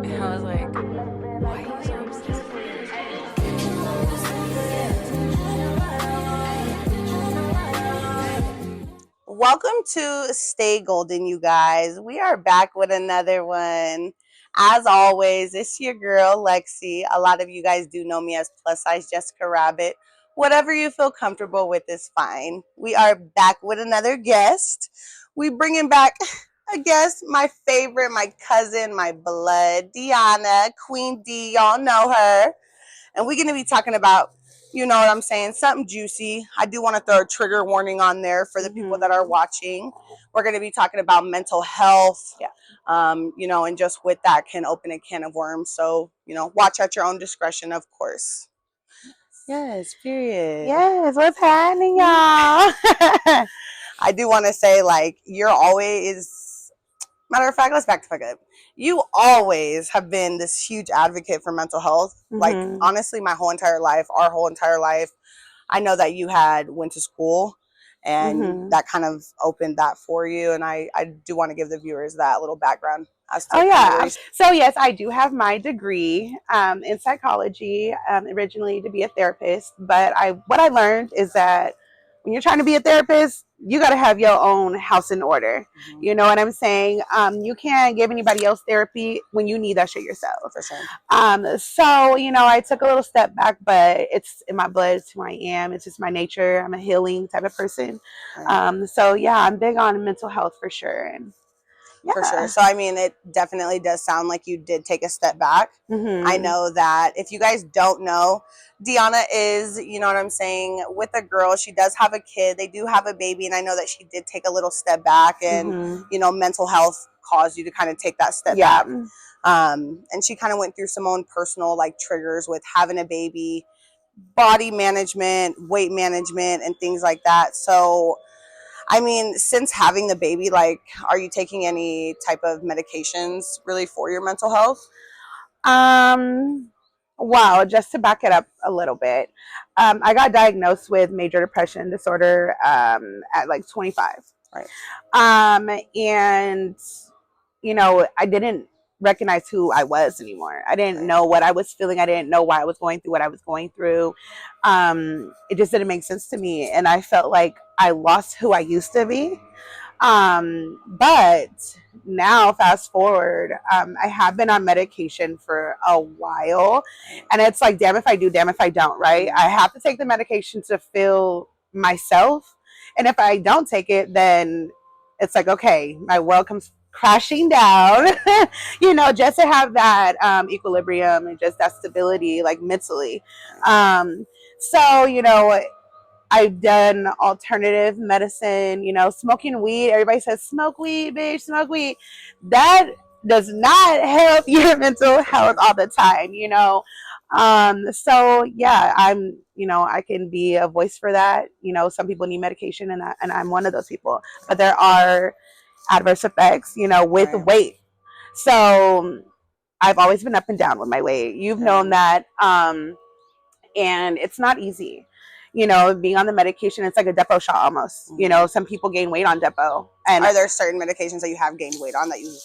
And I was like, why are you so obsessed with Welcome to Stay Golden, you guys. We are back with another one. As always, it's your girl, Lexi. A lot of you guys do know me as Plus Size Jessica Rabbit. Whatever you feel comfortable with is fine. We are back with another guest. We bringing back a guest, my favorite, my cousin, my blood, Deanna, Queen D. Y'all know her. And we're going to be talking about, you know what I'm saying, something juicy. I do want to throw a trigger warning on there for the people that are watching. We're going to be talking about mental health, and just with that can open a can of worms. So, watch at your own discretion, of course. Yes, period. Yes, what's happening, y'all? I do want to say, you're always, matter of fact, let's back the fuck up. You always have been this huge advocate for mental health. Like, honestly, my whole entire life, our whole entire life, I know that you went to school and that kind of opened that for you. And I do want to give the viewers that little background. So yes, I do have my degree in psychology, originally to be a therapist. But what I learned is that when you're trying to be a therapist, you got to have your own house in order. You know what I'm saying? You can't give anybody else therapy when you need that shit yourself. For sure. So, I took a little step back, but it's in my blood. It's who I am. It's just my nature. I'm a healing type of person. Right. So yeah, I'm big on mental health for sure. And for sure. So, I mean, it definitely does sound like you did take a step back. I know that if you guys don't know, Deanna is, you know what I'm saying, with a girl. She does have a kid. They do have a baby. And I know that she did take a little step back and, mental health caused you to kind of take that step back. And she kind of went through some own personal triggers with having a baby, body management, weight management, and things like that. So, I mean, since having the baby, are you taking any type of medications really for your mental health? Wow, just to back it up a little bit, I got diagnosed with major depression disorder at 25. Right. And I didn't recognize who I was anymore. I didn't know what I was feeling. I didn't know why I was going through what I was going through. It just didn't make sense to me. And I felt like I lost who I used to be. But now, fast forward, I have been on medication for a while. And it's like, damn if I do, damn if I don't, right? I have to take the medication to feel myself. And if I don't take it, then it's like, okay, my world comes crashing down, just to have that equilibrium and just that stability, mentally. So, I've done alternative medicine, smoking weed. Everybody says, smoke weed, bitch, smoke weed. That does not help your mental health all the time, So yeah, I can be a voice for that. Some people need medication and I'm one of those people, but there are adverse effects, with weight. So I've always been up and down with my weight. You've known that. And it's not easy. Being on the medication, it's like a depot shot almost. Some people gain weight on depot. And are there certain medications that you have gained weight on that you?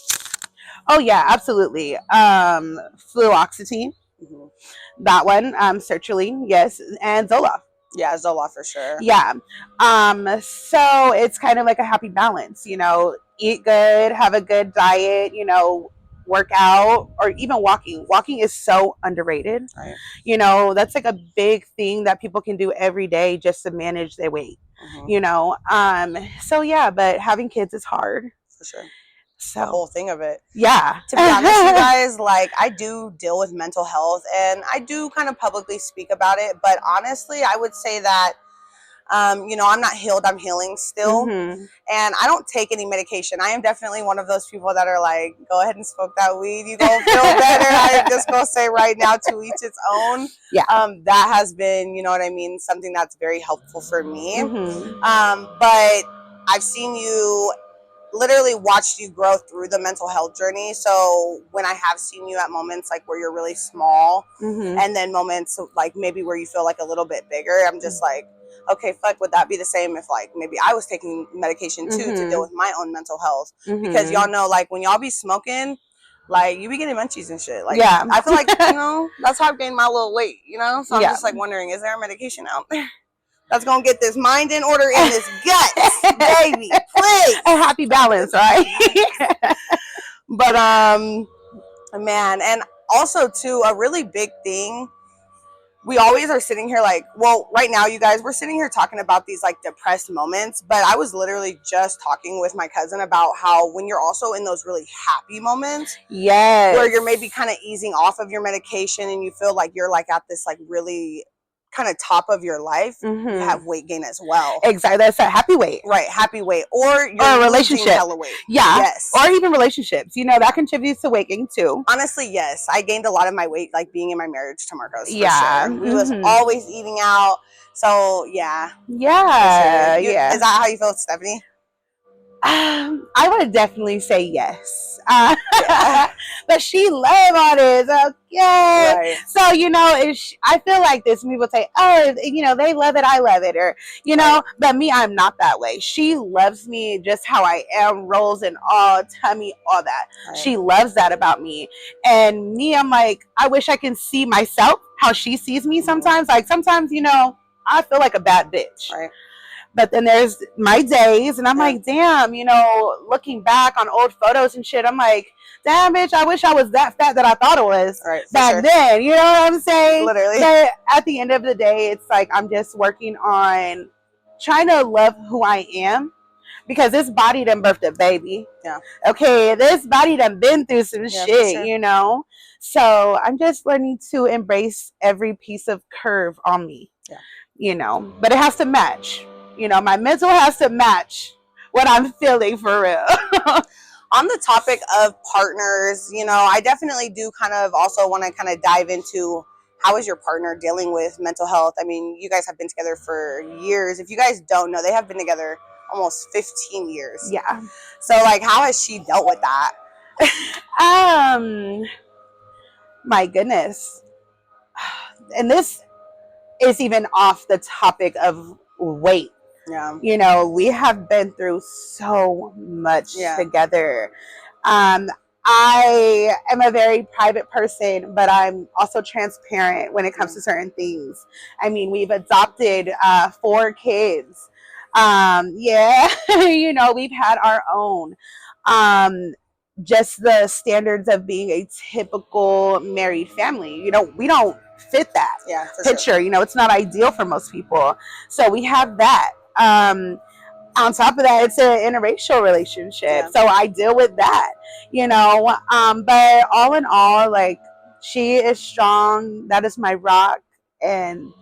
Oh yeah, absolutely. Fluoxetine, that one. Sertraline, yes, and Zoloft. Yeah, Zoloft for sure. Yeah. So it's kind of like a happy balance. Eat good, have a good diet. Work out, or even walking. Walking is so underrated. Right. That's like a big thing that people can do every day just to manage their weight. So yeah, but having kids is hard. For sure. So the whole thing of it. Yeah. To be honest, you guys, I do deal with mental health and I do kind of publicly speak about it, but honestly, I would say that I'm not healed, I'm healing still. And I don't take any medication. I am definitely one of those people that are like, go ahead and smoke that weed. You gonna feel better. I am just gonna say right now, to each its own. Yeah. That has been, you know what I mean, something that's very helpful for me. But I've seen you, literally watched you grow through the mental health journey. So when I have seen you at moments where you're really small and then moments maybe where you feel a little bit bigger, I'm just like, okay, fuck, would that be the same if maybe I was taking medication too to deal with my own mental health? Because y'all know when y'all be smoking, Like, you be getting munchies and shit. Like, Yeah. I feel like, you know, that's how I've gained my little weight, you know? So I'm Yeah. just like wondering, is there a medication out there that's gonna get this mind in order in this guts, baby? Please. A happy balance, right? But man, and also too, a really big thing, we always are sitting here like, well, right now, you guys, we're sitting here talking about these like depressed moments, but I was literally just talking with my cousin about how when you're also in those really happy moments, Yes, where you're maybe kind of easing off of your medication and you feel like you're like at this like really kind of top of your life, you have weight gain as well. Exactly, that's a happy weight, right? Happy weight, or you're or a relationship, hella weight. Yeah, yes, or even relationships. You know, that contributes to weight gain too. Honestly, yes, I gained a lot of my weight like being in my marriage to Marcos. For Yeah, sure. We was always eating out. So yeah, yeah, for sure. Yeah. Is that how you feel, Stephanie? I would definitely say yes. But she love all this, okay? Right. So, you know, I feel like this. People say, oh, you know, they love it, I love it. Or, you know, but me, I'm not that way. She loves me just how I am, rolls and all, tummy, all that. Right. She loves that about me. And me, I'm like, I wish I can see myself how she sees me sometimes. Like, sometimes, you know, I feel like a bad bitch. Right. But then there's my days, and I'm like, damn, you know, looking back on old photos and shit, I'm like, damn, bitch, I wish I was that fat that I thought it was back then. You know what I'm saying? Literally. But at the end of the day, it's like I'm just working on trying to love who I am, because this body done birthed a baby. Yeah. Okay, this body done been through some shit, you know? So I'm just learning to embrace every piece of curve on me. Yeah. You know, but it has to match. You know, my mental has to match what I'm feeling for real. On the topic of partners, you know, I definitely do kind of also want to kind of dive into how is your partner dealing with mental health? I mean, you guys have been together for years. If you guys don't know, they have been together almost 15 years. Yeah. So, like, how has she dealt with that? My goodness. And this is even off the topic of weight. Yeah. You know, we have been through so much together. I am a very private person, but I'm also transparent when it comes to certain things. I mean, we've adopted 4 kids. You know, we've had our own. Just the standards of being a typical married family. You know, we don't fit that picture. Sure. You know, it's not ideal for most people. So we have that. On top of that, it's an interracial relationship. Yeah. So I deal with that, you know. But all in all, like, she is strong. That is my rock. And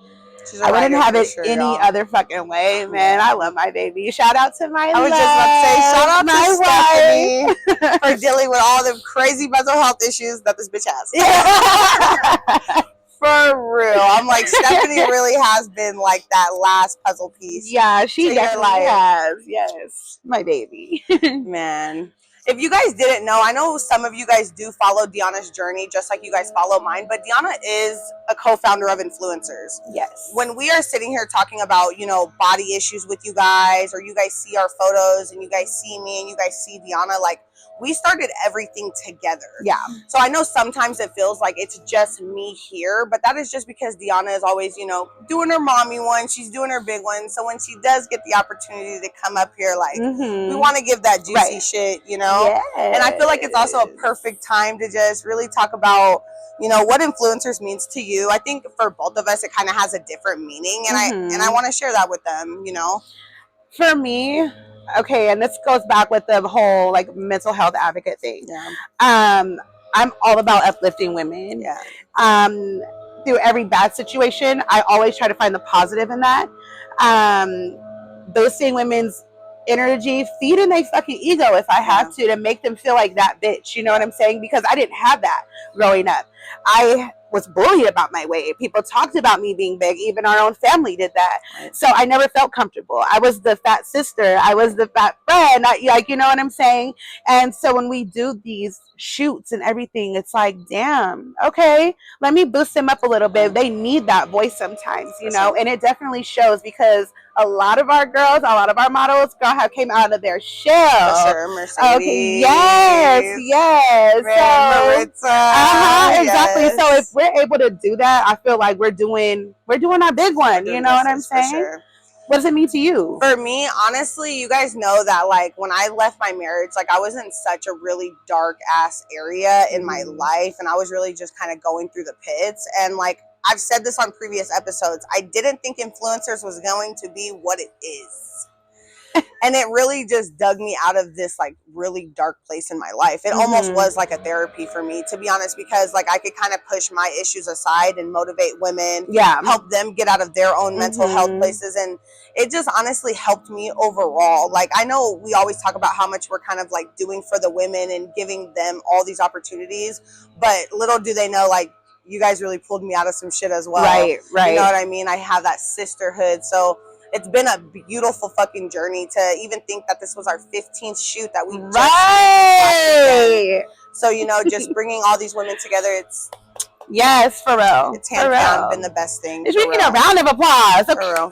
I wouldn't have it any other fucking way, man. I love my baby. Shout out to my I was just about to say, shout out to Stephanie for dealing with all the crazy mental health issues that this bitch has. Yeah. For real. I'm like, Stephanie really has been like that last puzzle piece. Yeah, she definitely has. Yes. My baby. Man. If you guys didn't know, I know some of you guys do follow Deanna's journey, just like you guys follow mine, but Deanna is a co-founder of Influencers. Yes. When we are sitting here talking about, you know, body issues with you guys, or you guys see our photos and you guys see me and you guys see Deanna, like, we started everything together. Yeah. So I know sometimes it feels like it's just me here, but that is just because Deanna is always, you know, doing her mommy one. She's doing her big one. So when she does get the opportunity to come up here, like, we want to give that juicy shit, you know? Yes. And I feel like it's also a perfect time to just really talk about, you know, what influencers means to you. I think for both of us, it kind of has a different meaning. And I want to share that with them, you know? For me, okay, and this goes back with the whole like mental health advocate thing. Yeah. I'm all about uplifting women. Yeah. Through every bad situation, I always try to find the positive in that. Boosting women's energy, feeding their fucking ego if I have to make them feel like that bitch. You know what I'm saying? Because I didn't have that growing up. I was bullied about my weight. People talked about me being big. Even our own family did that. Right. So I never felt comfortable. I was the fat sister. I was the fat friend. Like, you know what I'm saying? And so when we do these shoots and everything, it's like, damn, okay, let me boost them up a little bit. They need that voice sometimes, you know, and it definitely shows because a lot of our girls, a lot of our models, girl, have came out of their shell. For sure, Mercedes. Okay, yes. Maritza. Exactly. Yes. So if we're able to do that, I feel like we're doing our big one. You know what I'm saying? For sure. What does it mean to you? For me, honestly, you guys know that like when I left my marriage, like I was in such a really dark ass area in my life, and I was really just kind of going through the pits. And like I've said this on previous episodes, I didn't think influencers was going to be what it is. And it really just dug me out of this like really dark place in my life. It almost was like a therapy for me, to be honest, because like I could kind of push my issues aside and motivate women, help them get out of their own mental health places. And it just honestly helped me overall. Like I know we always talk about how much we're kind of like doing for the women and giving them all these opportunities, but little do they know, like, you guys really pulled me out of some shit as well. Right. You know what I mean? I have that sisterhood. So it's been a beautiful fucking journey to even think that this was our 15th shoot that we just So, you know, just bringing all these women together, it's for real. It's hands down been the best thing. It's making a round of applause. For real.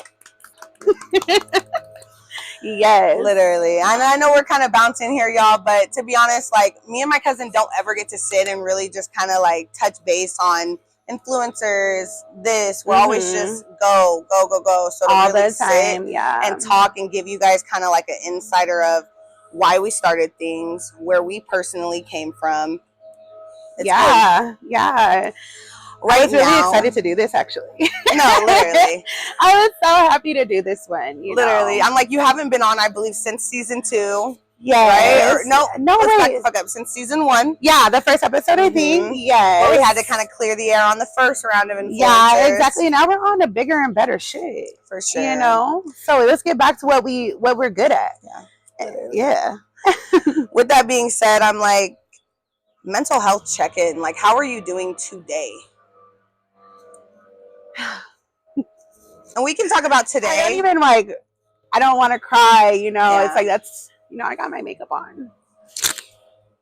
Yes. Literally. And I know we're kind of bouncing here, y'all, but to be honest, like me and my cousin don't ever get to sit and really just kind of like touch base on influencers, we're always just go. So to all really the time, sit and talk and give you guys kind of like an insider of why we started things, where we personally came from. It's good. I was really excited to do this, actually. No, literally. I was so happy to do this one. Literally. I'm like, you haven't been on, I believe, since season 2. Yes. Right? Let's back the fuck up. Since season 1. Yeah, the first episode, I think. Yes. Where we had to kind of clear the air on the first round of influencers. Yeah, exactly. Now we're on to bigger and better shit. For sure. You know? So let's get back to what we're good at. Yeah. With that being said, I'm like, mental health check-in. Like, how are you doing today? And we can talk about today. I don't even I don't want to cry, you know. It's like that's, you know, I got my makeup on.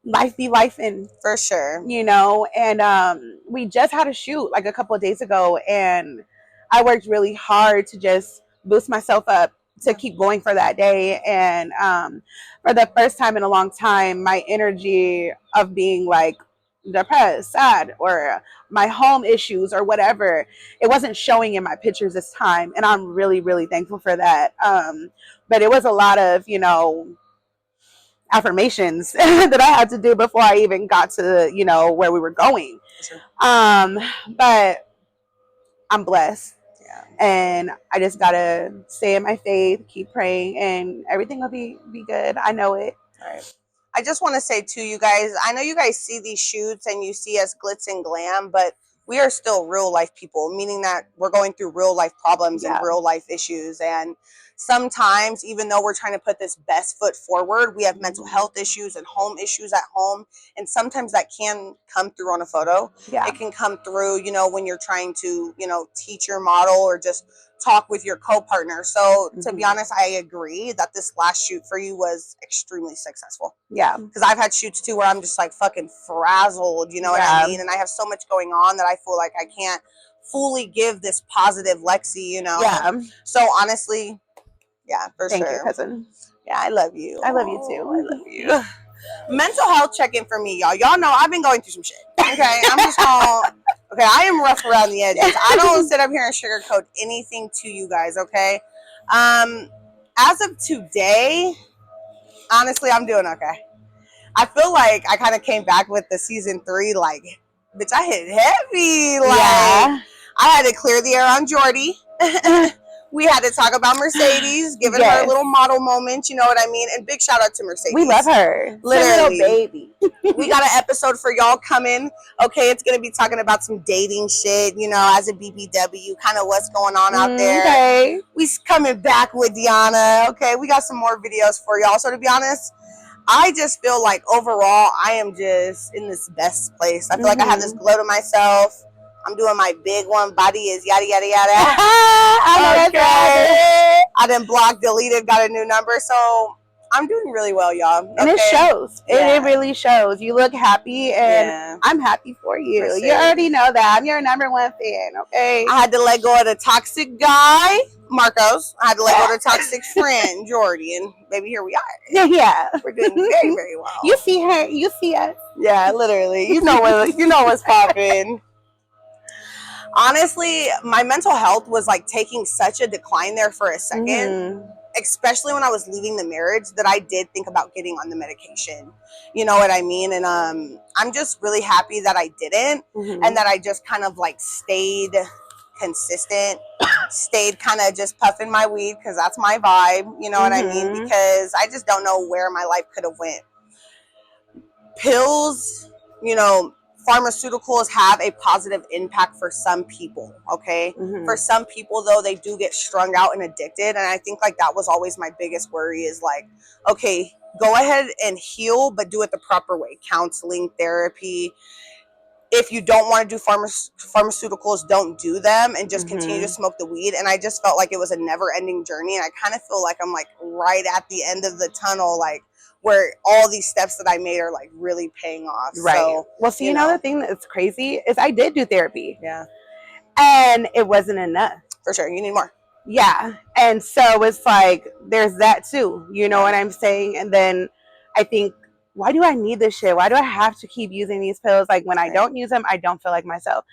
Life be lifing. For sure. You know, and we just had a shoot like a couple of days ago, and I worked really hard to just boost myself up to keep going for that day. And for the first time in a long time, my energy of being like depressed, sad, or my home issues or whatever, it wasn't showing in my pictures this time, and I'm really, really thankful for that. But it was a lot of, you know, affirmations that I had to do before I even got to, you know, where we were going. Sure. But I'm blessed. And I just gotta stay in my faith, keep praying, and everything will be good. I know it. All right. I just want to say too, you guys, I know you guys see these shoots and you see us glitz and glam, but we are still real life people, meaning that we're going through real life problems and real life issues. And sometimes, even though we're trying to put this best foot forward, we have mental health issues and home issues at home. And sometimes that can come through on a photo. It can come through, you know, when you're trying to, you know, teach your model or just talk with your co-partner. So to be honest, I agree that this last shoot for you was extremely successful. Because I've had shoots too where I'm just like fucking frazzled, you know what I mean? And I have so much going on that I feel like I can't fully give this positive Lexi, you know? So honestly, for sure. Thank you, cousin. Yeah, I love you. I love you too. I love you. Mental health check-in for me, y'all. Y'all know I've been going through some shit. Okay, I'm just going. Okay, I am rough around the edges. I don't sit up here and sugarcoat anything to you guys. Okay, as of today, honestly, I'm doing okay. I feel like I kind of came back with the season 3, like, bitch, I hit heavy. Like, I had to clear the air on Jordy. We had to talk about Mercedes, giving her a little model moment, you know what I mean? And big shout out to Mercedes. We love her. Literally. Little baby. We got an episode for y'all coming. Okay, it's going to be talking about some dating shit, you know, as a BBW, kind of what's going on out there. Okay. We coming back with Deanna. Okay, we got some more videos for y'all. So to be honest, I just feel like overall, I am just in this best place. I feel like I have this glow to myself. I'm doing my big one. Body is yada yada yada. I know that's right. I done blocked, deleted, got a new number. So I'm doing really well, y'all. And it shows. Yeah. It really shows. You look happy, and Yeah. I'm happy for you. For sure. You already know that. I'm your number one fan, okay? I had to let go of the toxic guy, Marcos. I had to let go of the toxic friend, Jordy. And baby, here we are. Yeah. We're doing very, very well. You see her. You see us. Yeah, literally. You know what's popping. Honestly, my mental health was like taking such a decline there for a second, especially when I was leaving the marriage, that I did think about getting on the medication. You know what I mean? And I'm just really happy that I didn't, and that I just kind of like stayed consistent, stayed kind of just puffing my weed because that's my vibe. You know what I mean? Because I just don't know where my life could have went. Pills, you know, pharmaceuticals have a positive impact for some people, okay? For some people, though, they do get strung out and addicted. And I think, like, that was always my biggest worry is, like, okay, go ahead and heal, but do it the proper way. Counseling, therapy. If you don't want to do pharmaceuticals, don't do them and just continue to smoke the weed. And I just felt like it was a never-ending journey. And I kind of feel like I'm, like, right at the end of the tunnel, like, where all these steps that I made are like really paying off. Right. So, well, see, you know, the thing that's crazy is I did do therapy. Yeah. And it wasn't enough. For sure. You need more. Yeah. And so it's like, there's that too. You know what I'm saying? And then I think, why do I need this shit? Why do I have to keep using these pills? Like when I don't use them, I don't feel like myself.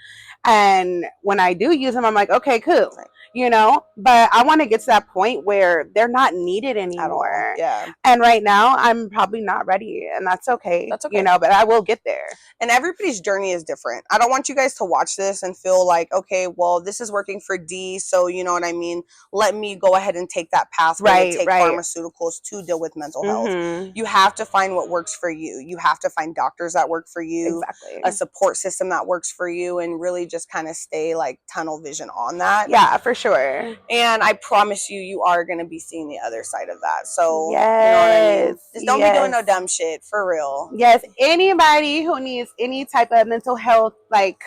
And when I do use them, I'm like, okay, cool. You know, but I want to get to that point where they're not needed anymore. Yeah. And right now I'm probably not ready, and that's okay. That's okay. You know, but I will get there. And everybody's journey is different. I don't want you guys to watch this and feel like, okay, well, this is working for D, so you know what I mean? Let me go ahead and take that pathway to take pharmaceuticals to deal with mental health. You have to find what works for you. You have to find doctors that work for you, a support system that works for you, and really just kind of stay like tunnel vision on that. Yeah, for sure. And I promise you, you are going to be seeing the other side of that. So, yes, you know what I mean? Just don't be doing no dumb shit, for real. Yes, anybody who needs any type of mental health, like,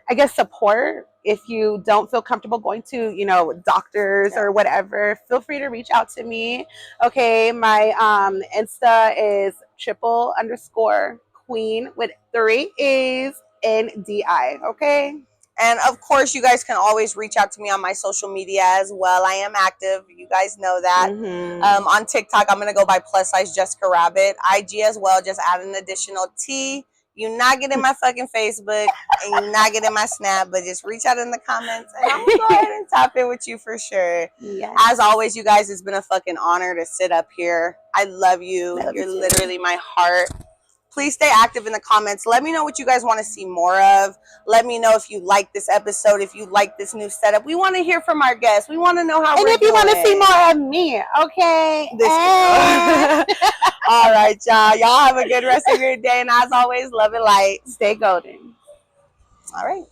I guess, support, if you don't feel comfortable going to, you know, doctors or whatever, feel free to reach out to me. Okay, my Insta is __queen with 3 E's and DI. Okay. And of course, you guys can always reach out to me on my social media as well. I am active. You guys know that. On TikTok, I'm going to go by +size Jessica Rabbit. IG as well, just add an additional T. You're not getting my fucking Facebook and you're not getting my Snap, but just reach out in the comments and I'm going to go ahead and tap in with you for sure. Yes. As always, you guys, it's been a fucking honor to sit up here. I love you. You're literally my heart. Please stay active in the comments. Let me know what you guys want to see more of. Let me know if you like this episode, if you like this new setup. We want to hear from our guests. We want to know how we're doing. And if you want to see more of me, okay? All right, y'all. Y'all have a good rest of your day. And as always, love and light. Stay golden. All right.